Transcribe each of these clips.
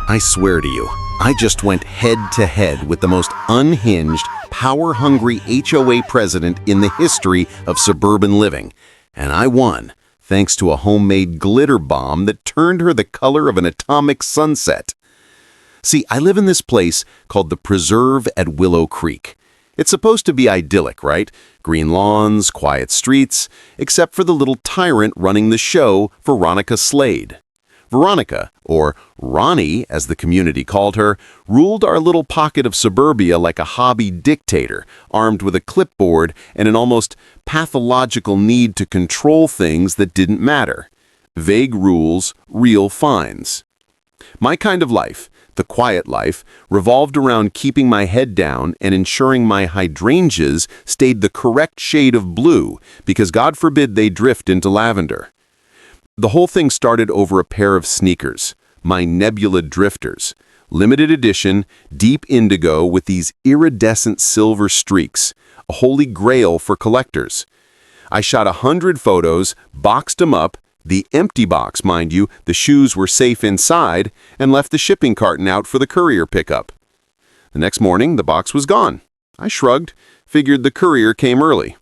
I swear to you, I just went head to head with the most unhinged, power-hungry HOA president in the history of suburban living. And I won, thanks to a homemade glitter bomb that turned her the color of an atomic sunset. See, I live in this place called the Preserve at Willow Creek. It's supposed to be idyllic, right? Green lawns, quiet streets, except for the little tyrant running the show, Veronica Slade. Veronica, or Ronnie as the community called her, ruled our little pocket of suburbia like a hobby dictator, armed with a clipboard and an almost pathological need to control things that didn't matter. Vague rules, real fines. My kind of life, the quiet life, revolved around keeping my head down and ensuring my hydrangeas stayed the correct shade of blue, because God forbid they drift into lavender. The whole thing started over a pair of sneakers, my Nebula Drifters, limited edition, deep indigo with these iridescent silver streaks, a holy grail for collectors. I shot 100 photos, boxed them up, the empty box, mind you, the shoes were safe inside, and left the shipping carton out for the courier pickup. The next morning, the box was gone. I shrugged, figured the courier came early.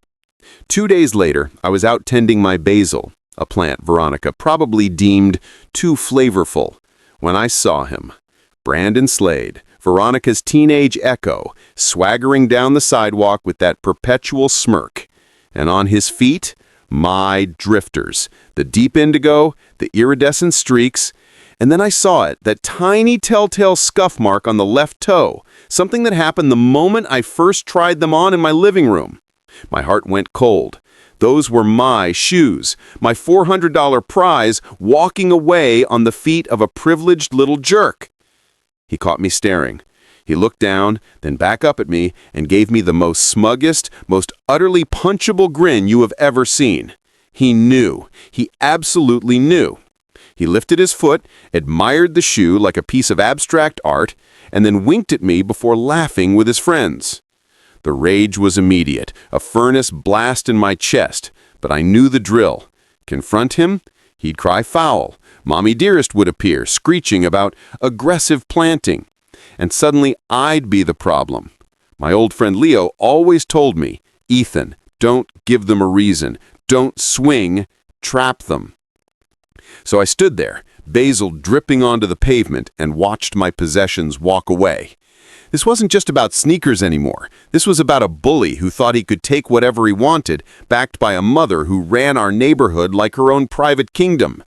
2 days later, I was out tending my basil, a plant Veronica probably deemed too flavorful, when I saw him. Brandon Slade, Veronica's teenage echo, swaggering down the sidewalk with that perpetual smirk. And on his feet, my drifters, the deep indigo, the iridescent streaks, and then I saw it, that tiny telltale scuff mark on the left toe, something that happened the moment I first tried them on in my living room. My heart went cold. Those were my shoes, my $400 prize, walking away on the feet of a privileged little jerk. He caught me staring. He looked down, then back up at me, and gave me the most smuggest, most utterly punchable grin you have ever seen. He knew. He absolutely knew. He lifted his foot, admired the shoe like a piece of abstract art, and then winked at me before laughing with his friends. The rage was immediate, a furnace blast in my chest, but I knew the drill. Confront him? He'd cry foul. Mommy Dearest would appear, screeching about aggressive planting. And suddenly I'd be the problem. My old friend Leo always told me, Ethan, don't give them a reason. Don't swing, trap them. So I stood there, basil dripping onto the pavement, and watched my possessions walk away. This wasn't just about sneakers anymore. This was about a bully who thought he could take whatever he wanted, backed by a mother who ran our neighborhood like her own private kingdom.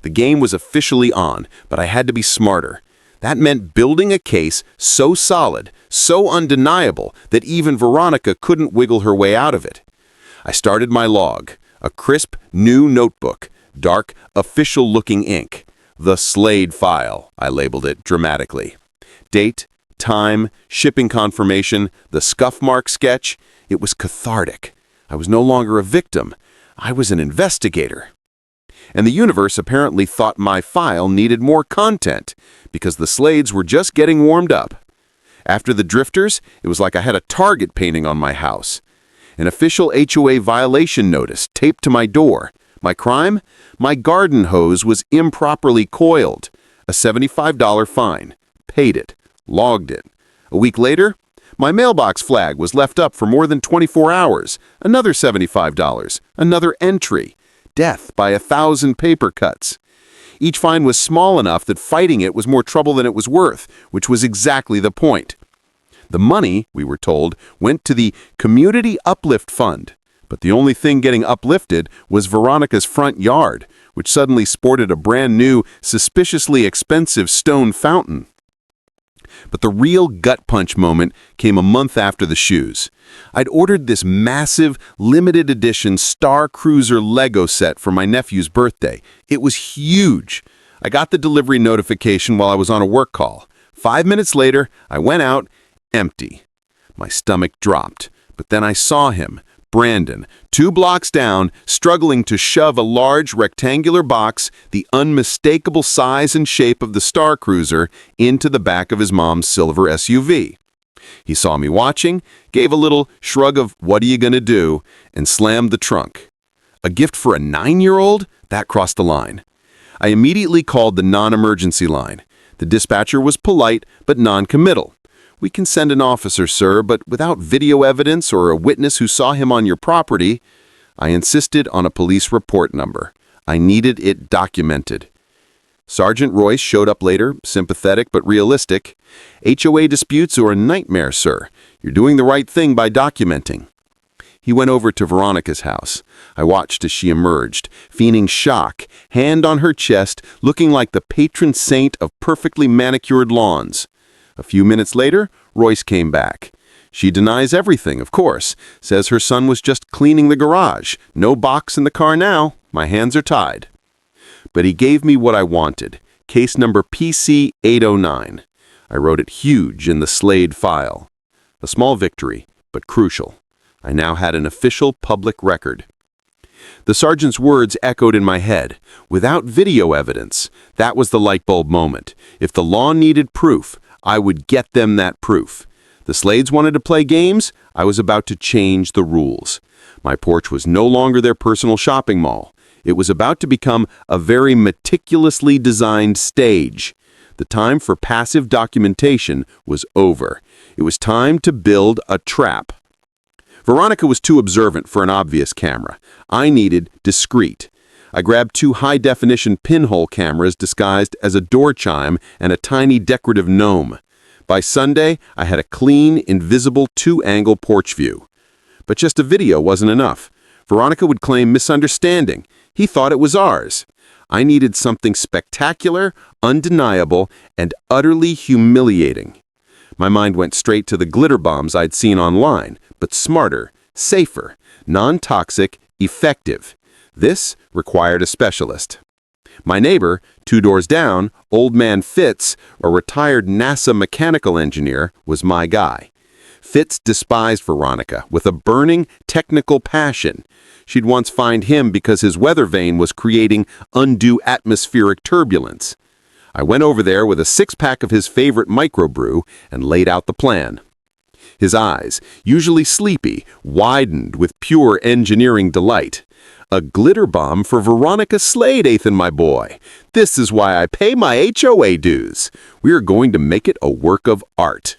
The game was officially on, but I had to be smarter. That meant building a case so solid, so undeniable, that even Veronica couldn't wiggle her way out of it. I started my log, a crisp, new notebook, dark, official-looking ink. The Slade file, I labeled it dramatically. Date, time, shipping confirmation, the scuff mark sketch. It was cathartic. I was no longer a victim. I was an investigator. And the universe apparently thought my file needed more content, because the Slades were just getting warmed up. After the drifters, it was like I had a target painting on my house. An official HOA violation notice taped to my door. My crime? My garden hose was improperly coiled. A $75 fine. Paid it. Logged it. A week later, my mailbox flag was left up for more than 24 hours. Another $75. Another entry. Death by 1,000 paper cuts. Each fine was small enough that fighting it was more trouble than it was worth, which was exactly the point. The money, we were told, went to the Community Uplift Fund, but the only thing getting uplifted was Veronica's front yard, which suddenly sported a brand new, suspiciously expensive stone fountain. But the real gut punch moment came a month after the shoes. I'd ordered this massive, limited edition Star Cruiser Lego set for my nephew's birthday. It was huge. I got the delivery notification while I was on a work call. 5 minutes later, I went out, empty. My stomach dropped, but then I saw him, Brandon, 2 blocks down, struggling to shove a large rectangular box, the unmistakable size and shape of the Star Cruiser, into the back of his mom's silver SUV. He saw me watching, gave a little shrug of "what are you gonna do?" and slammed the trunk. A gift for a 9-year-old? That crossed the line. I immediately called the non-emergency line. The dispatcher was polite but non-committal. "We can send an officer, sir, but without video evidence or a witness who saw him on your property." I insisted on a police report number. I needed it documented. Sergeant Royce showed up later, sympathetic but realistic. "HOA disputes are a nightmare, sir. You're doing the right thing by documenting." He went over to Veronica's house. I watched as she emerged, feigning shock, hand on her chest, looking like the patron saint of perfectly manicured lawns. A few minutes later, Royce came back. She denies everything, of course, says her son was just cleaning the garage. No box in the car now. My hands are tied. But he gave me what I wanted, case number PC 809. I wrote it huge in the Slade file. A small victory, but crucial. I now had an official public record. The sergeant's words echoed in my head. Without video evidence, that was the light bulb moment. If the law needed proof, I would get them that proof. The Slades wanted to play games. I was about to change the rules. My porch was no longer their personal shopping mall. It was about to become a very meticulously designed stage. The time for passive documentation was over. It was time to build a trap. Veronica was too observant for an obvious camera. I needed discreet. I grabbed 2 high-definition pinhole cameras disguised as a door chime and a tiny decorative gnome. By Sunday, I had a clean, invisible 2-angle porch view. But just a video wasn't enough. Veronica would claim misunderstanding. He thought it was ours. I needed something spectacular, undeniable, and utterly humiliating. My mind went straight to the glitter bombs I'd seen online, but smarter, safer, non-toxic, effective. This required a specialist. My neighbor, 2 doors down, Old Man Fitz, a retired NASA mechanical engineer, was my guy. Fitz despised Veronica with a burning technical passion. She'd once fined him because his weather vane was creating undue atmospheric turbulence. I went over there with a 6-pack of his favorite microbrew and laid out the plan. His eyes, usually sleepy, widened with pure engineering delight. "A glitter bomb for Veronica Slade, Ethan, my boy. This is why I pay my HOA dues. We are going to make it a work of art."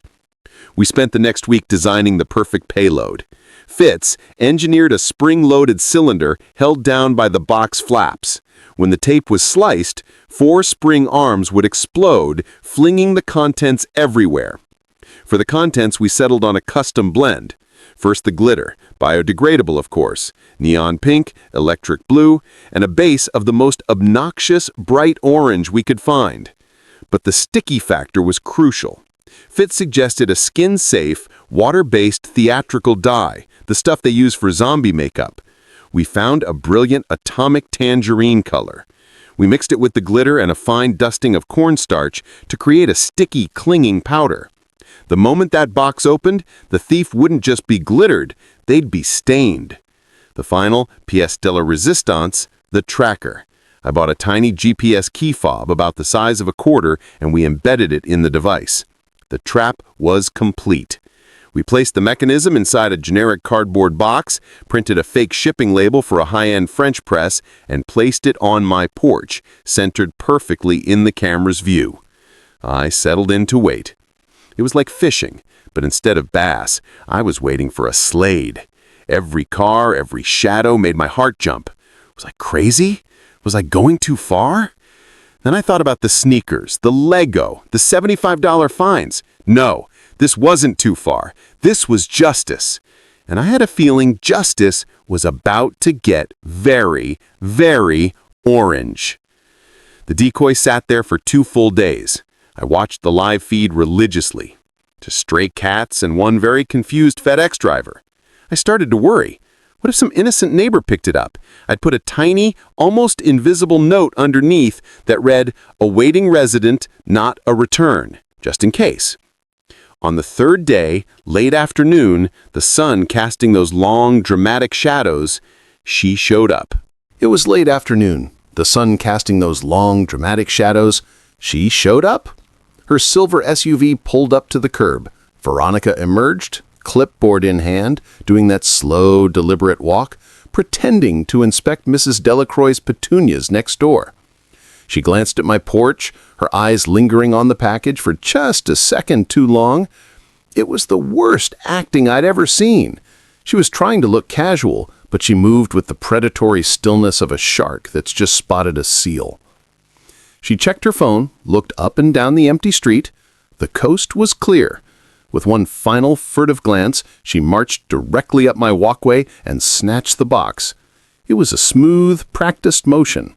We spent the next week designing the perfect payload. Fitz engineered a spring-loaded cylinder held down by the box flaps. When the tape was sliced, 4 spring arms would explode, flinging the contents everywhere. For the contents, we settled on a custom blend. First the glitter, biodegradable of course, neon pink, electric blue, and a base of the most obnoxious bright orange we could find. But the sticky factor was crucial. Fitz suggested a skin-safe, water-based theatrical dye, the stuff they use for zombie makeup. We found a brilliant atomic tangerine color. We mixed it with the glitter and a fine dusting of cornstarch to create a sticky, clinging powder. The moment that box opened, the thief wouldn't just be glittered, they'd be stained. The final pièce de la résistance, the tracker. I bought a tiny GPS key fob about the size of a quarter and we embedded it in the device. The trap was complete. We placed the mechanism inside a generic cardboard box, printed a fake shipping label for a high-end French press, and placed it on my porch, centered perfectly in the camera's view. I settled in to wait. It was like fishing, but instead of bass, I was waiting for a Slade. Every car, every shadow made my heart jump. Was I crazy? Was I going too far? Then I thought about the sneakers, the Lego, the $75 fines. No, this wasn't too far. This was justice. And I had a feeling justice was about to get very, very orange. The decoy sat there for 2 full days. I watched the live feed religiously. To stray cats and one very confused FedEx driver. I started to worry. What if some innocent neighbor picked it up? I'd put a tiny, almost invisible note underneath that read, "Awaiting resident, not a return," just in case. On the 3rd day, late afternoon, the sun casting those long, dramatic shadows, she showed up. It was late afternoon. The sun casting those long, dramatic shadows, she showed up. Her silver SUV pulled up to the curb. Veronica emerged, clipboard in hand, doing that slow, deliberate walk, pretending to inspect Mrs. Delacroix's petunias next door. She glanced at my porch, her eyes lingering on the package for just a second too long. It was the worst acting I'd ever seen. She was trying to look casual, but she moved with the predatory stillness of a shark that's just spotted a seal. She checked her phone, looked up and down the empty street. The coast was clear. With one final furtive glance, she marched directly up my walkway and snatched the box. It was a smooth, practiced motion.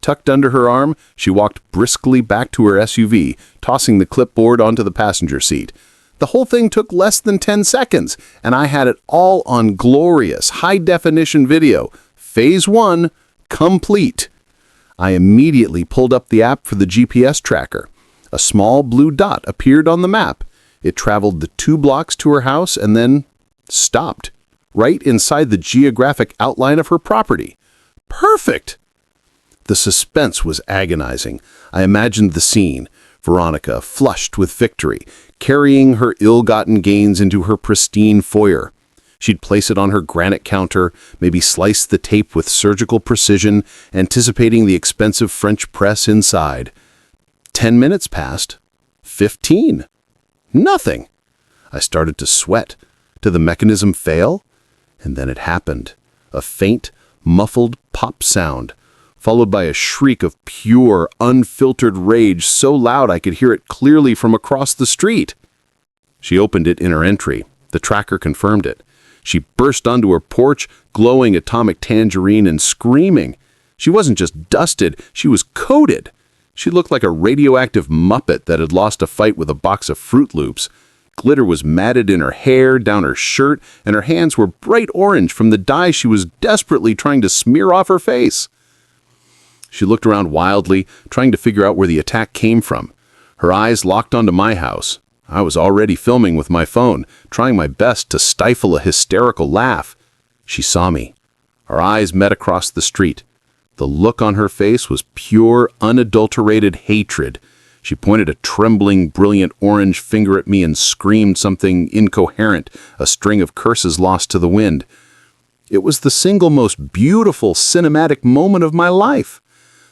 Tucked under her arm, she walked briskly back to her SUV, tossing the clipboard onto the passenger seat. The whole thing took less than 10 seconds, and I had it all on glorious, high-definition video. Phase 1, complete. I immediately pulled up the app for the GPS tracker. A small blue dot appeared on the map. It traveled the 2 blocks to her house and then stopped, right inside the geographic outline of her property. Perfect! The suspense was agonizing. I imagined the scene. Veronica, flushed with victory, carrying her ill-gotten gains into her pristine foyer. She'd place it on her granite counter, maybe slice the tape with surgical precision, anticipating the expensive French press inside. 10 minutes passed. 15. Nothing. I started to sweat. Did the mechanism fail? And then it happened. A faint, muffled pop sound, followed by a shriek of pure, unfiltered rage so loud I could hear it clearly from across the street. She opened it in her entry. The tracker confirmed it. She burst onto her porch, glowing atomic tangerine and screaming. She wasn't just dusted, she was coated. She looked like a radioactive muppet that had lost a fight with a box of Fruit Loops. Glitter was matted in her hair, down her shirt, and her hands were bright orange from the dye she was desperately trying to smear off her face. She looked around wildly, trying to figure out where the attack came from. Her eyes locked onto my house. I was already filming with my phone, trying my best to stifle a hysterical laugh. She saw me. Our eyes met across the street. The look on her face was pure, unadulterated hatred. She pointed a trembling, brilliant orange finger at me and screamed something incoherent, a string of curses lost to the wind. It was the single most beautiful cinematic moment of my life.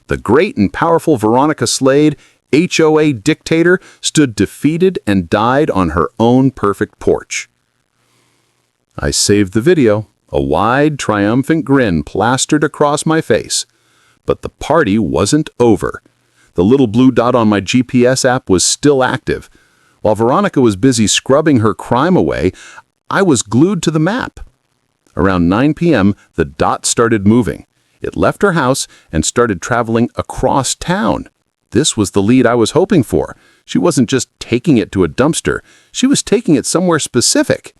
The great and powerful Veronica Slade, HOA dictator, stood defeated and died on her own perfect porch. I saved the video, a wide, triumphant grin plastered across my face. But the party wasn't over. The little blue dot on my GPS app was still active. While Veronica was busy scrubbing her crime away, I was glued to the map. Around 9 p.m., the dot started moving. It left her house and started traveling across town. This was the lead I was hoping for. She wasn't just taking it to a dumpster. She was taking it somewhere specific.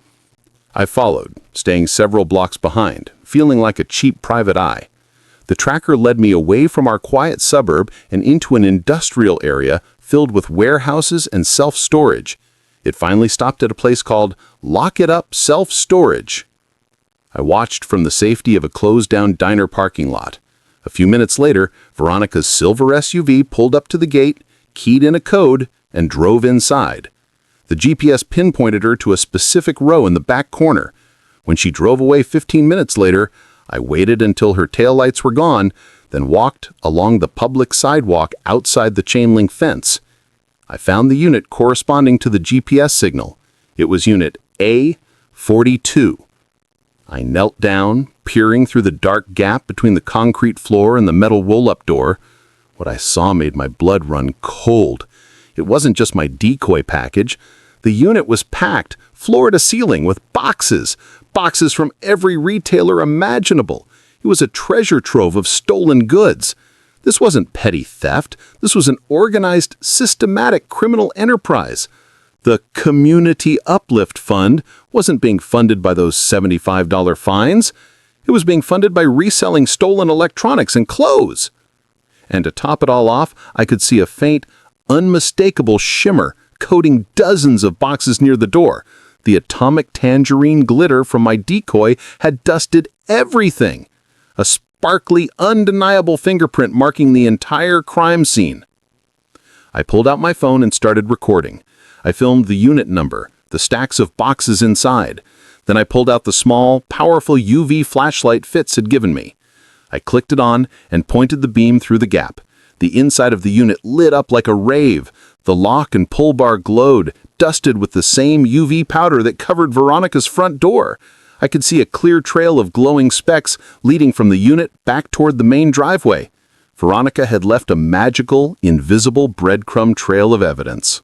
I followed, staying several blocks behind, feeling like a cheap private eye. The tracker led me away from our quiet suburb and into an industrial area filled with warehouses and self-storage. It finally stopped at a place called Lock It Up Self-Storage. I watched from the safety of a closed-down diner parking lot. A few minutes later, Veronica's silver SUV pulled up to the gate, keyed in a code, and drove inside. The GPS pinpointed her to a specific row in the back corner. When she drove away 15 minutes later, I waited until her taillights were gone, then walked along the public sidewalk outside the chain-link fence. I found the unit corresponding to the GPS signal. It was unit A42. I knelt down, peering through the dark gap between the concrete floor and the metal roll-up door. What I saw made my blood run cold. It wasn't just my decoy package. The unit was packed, floor to ceiling, with boxes from every retailer imaginable. It was a treasure trove of stolen goods. This wasn't petty theft. This was an organized, systematic criminal enterprise. The Community Uplift Fund wasn't being funded by those $75 fines. It was being funded by reselling stolen electronics and clothes. And to top it all off, I could see a faint, unmistakable shimmer coating dozens of boxes near the door. The atomic tangerine glitter from my decoy had dusted everything. A sparkly, undeniable fingerprint marking the entire crime scene. I pulled out my phone and started recording. I filmed the unit number, the stacks of boxes inside. Then I pulled out the small, powerful UV flashlight Fitz had given me. I clicked it on and pointed the beam through the gap. The inside of the unit lit up like a rave. The lock and pull bar glowed, dusted with the same UV powder that covered Veronica's front door. I could see a clear trail of glowing specks leading from the unit back toward the main driveway. Veronica had left a magical, invisible breadcrumb trail of evidence.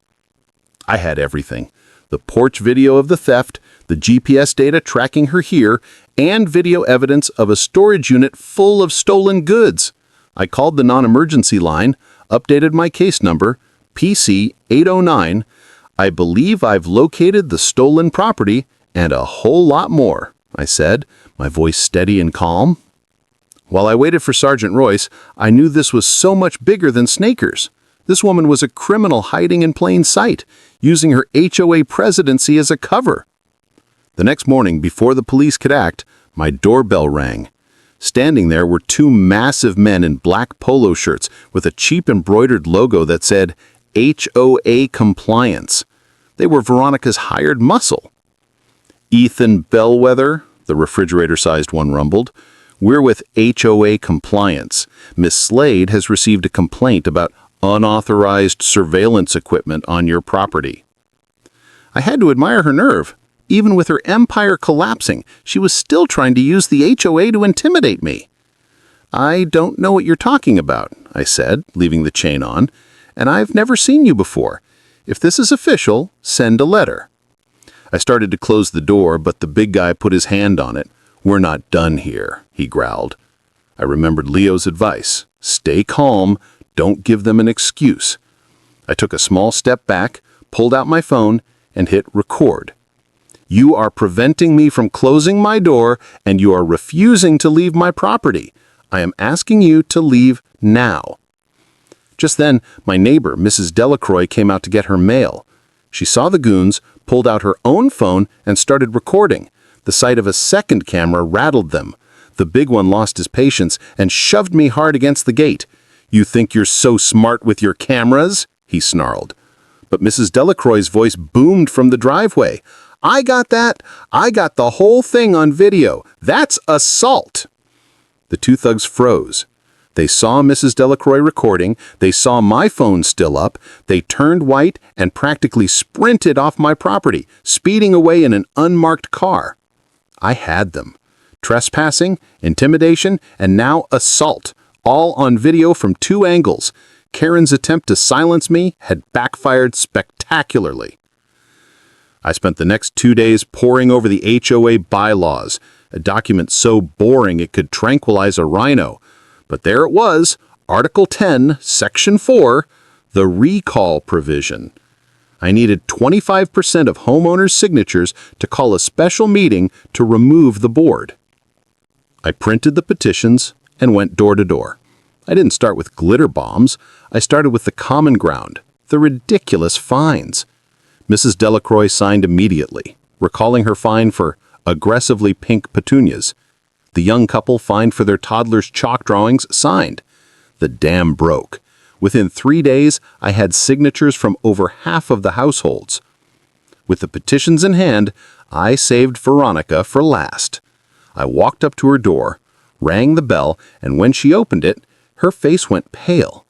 I had everything. The porch video of the theft, the GPS data tracking her here, and video evidence of a storage unit full of stolen goods. I called the non-emergency line, updated my case number, PC 809. I believe I've located the stolen property and a whole lot more, I said, my voice steady and calm. While I waited for Sergeant Royce, I knew this was so much bigger than Snakers. This woman was a criminal hiding in plain sight, using her HOA presidency as a cover. The next morning, before the police could act, my doorbell rang. Standing there were two massive men in black polo shirts with a cheap embroidered logo that said HOA Compliance. They were Veronica's hired muscle. "Ethan Bellwether," the refrigerator-sized one rumbled. "We're with HOA Compliance. Miss Slade has received a complaint about unauthorized surveillance equipment on your property." I had to admire her nerve. Even with her empire collapsing, she was still trying to use the HOA to intimidate me. "I don't know what you're talking about," I said, leaving the chain on, "and I've never seen you before. If this is official, send a letter." I started to close the door, but the big guy put his hand on it. "We're not done here," he growled. I remembered Leo's advice. Stay calm, don't give them an excuse. I took a small step back, pulled out my phone, and hit record. "You are preventing me from closing my door, and you are refusing to leave my property. I am asking you to leave now." Just then, my neighbor, Mrs. Delacroix, came out to get her mail. She saw the goons, pulled out her own phone, and started recording. The sight of a second camera rattled them. The big one lost his patience and shoved me hard against the gate. "You think you're so smart with your cameras?" he snarled. But Mrs. Delacroix's voice boomed from the driveway. "I got that. I got the whole thing on video. That's assault." The two thugs froze. They saw Mrs. Delacroix recording. They saw my phone still up. They turned white and practically sprinted off my property, speeding away in an unmarked car. I had them. Trespassing, intimidation, and now assault, all on video from two angles. Karen's attempt to silence me had backfired spectacularly. I spent the next 2 days poring over the HOA bylaws, a document so boring it could tranquilize a rhino. But there it was, Article 10, Section 4, the recall provision. I needed 25% of homeowners' signatures to call a special meeting to remove the board. I printed the petitions and went door to door. I didn't start with glitter bombs. I started with the common ground, the ridiculous fines. Mrs. Delacroix signed immediately, recalling her fine for aggressively pink petunias. The young couple fined for their toddler's chalk drawings signed. The dam broke. Within 3 days, I had signatures from over half of the households. With the petitions in hand, I saved Veronica for last. I walked up to her door, rang the bell, and when she opened it, her face went pale.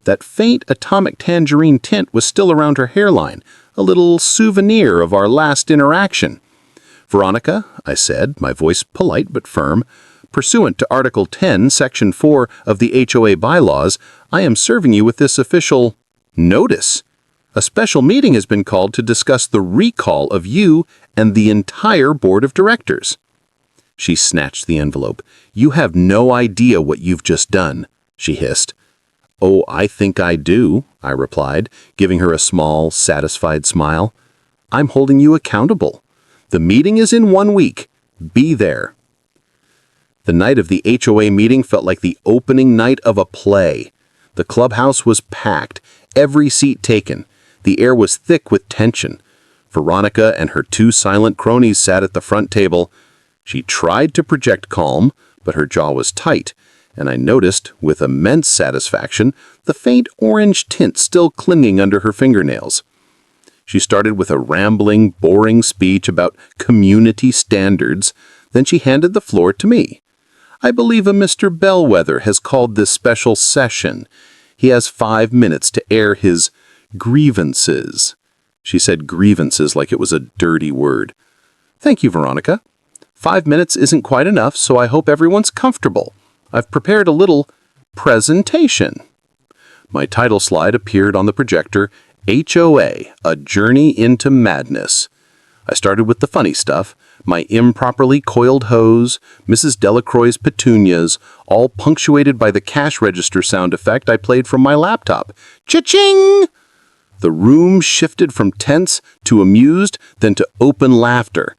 That faint atomic tangerine tint was still around her hairline, a little souvenir of our last interaction. "Veronica," I said, my voice polite but firm, "pursuant to Article 10, Section 4 of the HOA bylaws, I am serving you with this official notice. A special meeting has been called to discuss the recall of you and the entire board of directors." She snatched the envelope. "You have no idea what you've just done," she hissed. "Oh, I think I do," I replied, giving her a small, satisfied smile. "I'm holding you accountable. The meeting is in 1 week. Be there." The night of the HOA meeting felt like the opening night of a play. The clubhouse was packed, every seat taken. The air was thick with tension. Veronica and her two silent cronies sat at the front table. She tried to project calm, but her jaw was tight, and I noticed, with immense satisfaction, the faint orange tint still clinging under her fingernails. She started with a rambling, boring speech about community standards. Then she handed the floor to me. "I believe a Mr. Bellwether has called this special session. He has 5 minutes to air his grievances. She said grievances like it was a dirty word. Thank you, Veronica. 5 minutes isn't quite enough, so I hope everyone's comfortable. I've prepared a little presentation. My title slide appeared on the projector, HOA, A Journey into Madness. I started with the funny stuff, my improperly coiled hose, Mrs. Delacroix's petunias, all punctuated by the cash register sound effect I played from my laptop. Cha-ching! The room shifted from tense to amused, then to open laughter.